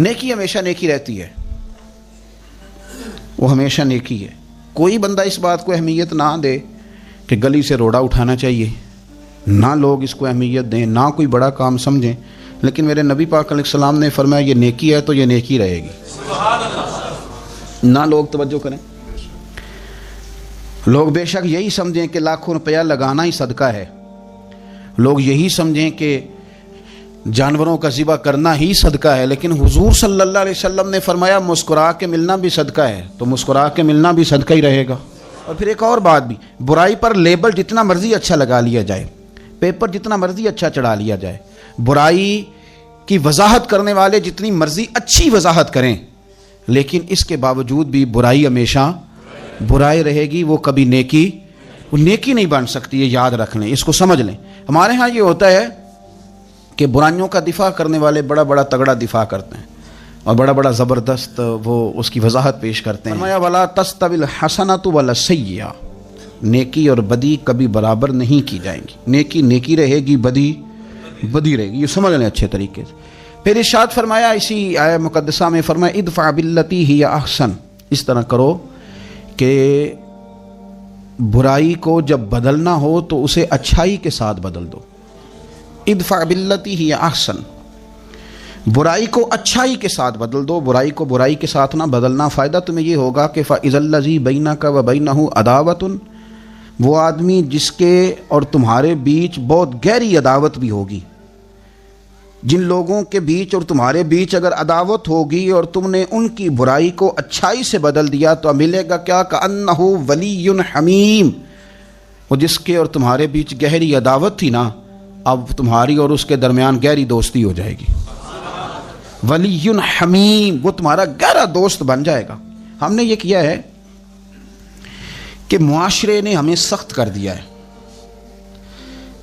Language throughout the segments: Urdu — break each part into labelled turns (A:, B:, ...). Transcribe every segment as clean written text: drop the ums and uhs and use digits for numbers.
A: نیکی ہمیشہ نیکی رہتی ہے، وہ ہمیشہ نیکی ہے۔ کوئی بندہ اس بات کو اہمیت نہ دے کہ گلی سے روڑا اٹھانا چاہیے، نہ لوگ اس کو اہمیت دیں، نہ کوئی بڑا کام سمجھیں، لیکن میرے نبی پاک علیہ السلام نے فرمایا یہ نیکی ہے تو یہ نیکی رہے گی، نہ لوگ توجہ کریں۔ لوگ بے شک یہی سمجھیں کہ لاکھوں روپیہ لگانا ہی صدقہ ہے، لوگ یہی سمجھیں کہ جانوروں کا ذبح کرنا ہی صدقہ ہے، لیکن حضور صلی اللہ علیہ وسلم نے فرمایا مسکرا کے ملنا بھی صدقہ ہے، تو مسکرا کے ملنا بھی صدقہ ہی رہے گا۔ اور پھر ایک اور بات بھی، برائی پر لیبل جتنا مرضی اچھا لگا لیا جائے، پیپر جتنا مرضی اچھا چڑھا لیا جائے، برائی کی وضاحت کرنے والے جتنی مرضی اچھی وضاحت کریں، لیکن اس کے باوجود بھی برائی ہمیشہ برائی رہے گی، وہ کبھی نیکی نہیں بن سکتی، یہ یاد رکھ لیں، اس کو سمجھ لیں۔ ہمارے ہاں یہ ہوتا ہے کہ برائیوں کا دفاع کرنے والے بڑا بڑا تگڑا دفاع کرتے ہیں اور بڑا بڑا زبردست وہ اس کی وضاحت پیش کرتے ہیں۔ فرمایا وَلَا تَسْتَوِي الْحَسَنَةُ وَلَا السَّيِّئَةُ، نیکی اور بدی کبھی برابر نہیں کی جائیں گی، نیکی نیکی رہے گی، بدی بدی رہے گی، یہ سمجھ لیں اچھے طریقے سے۔ پھر ارشاد فرمایا اسی آیہ مقدسہ میں، فرمایا ادفع باللتی ہی احسن، اس طرح کرو کہ برائی کو جب بدلنا ہو تو اسے اچھائی کے ساتھ بدل دو۔ ادفع باللتی ہی احسن، برائی کو اچھائی کے ساتھ بدل دو، برائی کو برائی کے ساتھ نہ بدلنا۔ فائدہ تمہیں یہ ہوگا کہ فَإِذَا الَّذِي بَيْنَكَ وَبَيْنَهُ عَدَاوَةٌ، وہ آدمی جس کے اور تمہارے بیچ بہت گہری عداوت بھی ہوگی، جن لوگوں کے بیچ اور تمہارے بیچ اگر عداوت ہوگی اور تم نے ان کی برائی کو اچھائی سے بدل دیا تو ملے گا کیا؟ کأنہ ولی حمیم، وہ جس کے اور تمہارے بیچ گہری عداوت تھی نا، اب تمہاری اور اس کے درمیان گہری دوستی ہو جائے گی۔ ولی حمیم، وہ تمہارا گہرا دوست بن جائے گا۔ ہم نے یہ کیا ہے کہ معاشرے نے ہمیں سخت کر دیا ہے،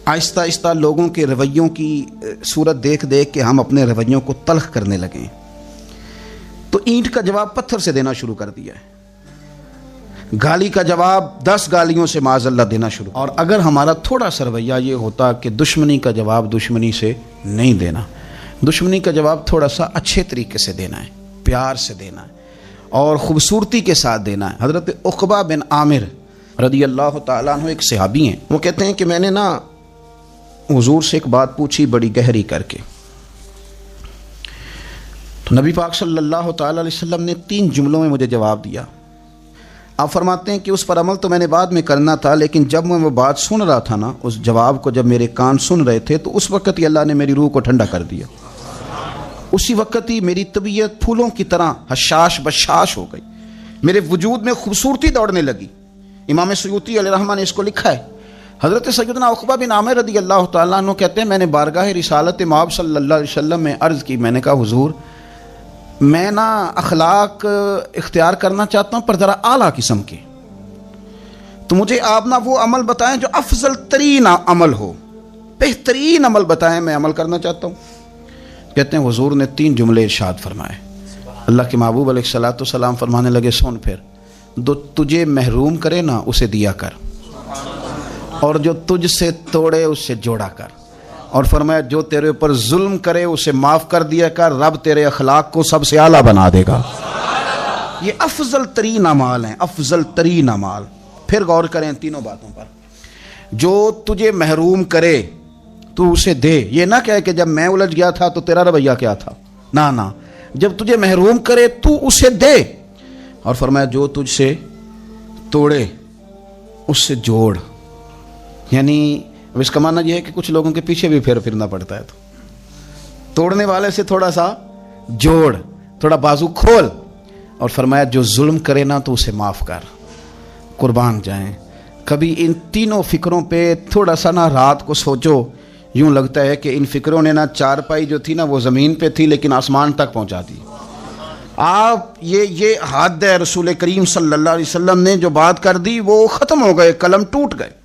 A: آہستہ آہستہ لوگوں کے رویوں کی صورت دیکھ دیکھ کے ہم اپنے رویوں کو تلخ کرنے لگے ہیں، تو اینٹ کا جواب پتھر سے دینا شروع کر دیا ہے، گالی کا جواب 10 گالیوں سے معاذ اللہ دینا شروع۔ اور اگر ہمارا تھوڑا سا رویہ یہ ہوتا کہ دشمنی کا جواب دشمنی سے نہیں دینا، دشمنی کا جواب تھوڑا سا اچھے طریقے سے دینا ہے، پیار سے دینا ہے اور خوبصورتی کے ساتھ دینا ہے۔ حضرت عقبہ بن عامر رضی اللہ تعالیٰ عنہ ایک صحابی ہیں، وہ کہتے ہیں کہ میں نے حضور سے ایک بات پوچھی بڑی گہری کر کے، تو نبی پاک صلی اللہ تعالیٰ علیہ وسلم نے 3 جملوں میں مجھے جواب دیا۔ آپ فرماتے ہیں کہ اس پر عمل تو میں نے بعد میں کرنا تھا، لیکن جب میں وہ بات سن رہا تھا نا، اس جواب کو جب میرے کان سن رہے تھے تو اس وقت ہی اللہ نے میری روح کو ٹھنڈا کر دیا، اسی وقت ہی میری طبیعت پھولوں کی طرح حشاش بشاش ہو گئی، میرے وجود میں خوبصورتی دوڑنے لگی۔ امام سیوطی علیہ الرحمہ نے اس کو لکھا ہے۔ حضرت سیدنا عقبہ بن عامر رضی اللہ تعالیٰ عنہ کہتے ہیں میں نے بارگاہ رسالت مآب صلی اللہ علیہ وسلم میں عرض کی، میں نے کہا حضور میں اخلاق اختیار کرنا چاہتا ہوں پر ذرا اعلیٰ قسم کے، تو مجھے آپ وہ عمل بتائیں جو افضل ترین عمل ہو، بہترین عمل بتائیں، میں عمل کرنا چاہتا ہوں۔ کہتے ہیں حضور نے 3 جملے ارشاد فرمائے، اللہ کے محبوب علیہ الصلوۃ والسلام فرمانے لگے سن پھر، جو تجھے محروم کرے نا اسے دیا کر، اور جو تجھ سے توڑے اس سے جوڑا کر، اور فرمایا جو تیرے اوپر ظلم کرے اسے معاف کر دیا کر، رب تیرے اخلاق کو سب سے اعلیٰ بنا دے گا۔ یہ افضل ترین اعمال ہیں، افضل ترین اعمال۔ پھر غور کریں تینوں باتوں پر، جو تجھے محروم کرے تو اسے دے، یہ نہ کہے کہ جب میں الجھ گیا تھا تو تیرا رویہ کیا تھا، نہ جب تجھے محروم کرے تو اسے دے، اور فرمایا جو تجھ سے توڑے اس سے جوڑ۔ یعنی اب اس کا معنی یہ ہے کہ کچھ لوگوں کے پیچھے بھی پھرنا پڑتا ہے، تو توڑنے والے سے تھوڑا سا جوڑ، تھوڑا بازو کھول، اور فرمایا جو ظلم کرے نا تو اسے معاف کر۔ قربان جائیں، کبھی ان تینوں فکروں پہ تھوڑا سا رات کو سوچو، یوں لگتا ہے کہ ان فکروں نے چارپائی جو تھی وہ زمین پہ تھی لیکن آسمان تک پہنچا دی۔ آپ یہ حد ہے، رسول کریم صلی اللہ علیہ وسلم نے جو بات کر دی وہ ختم ہو گئے، قلم ٹوٹ گئے۔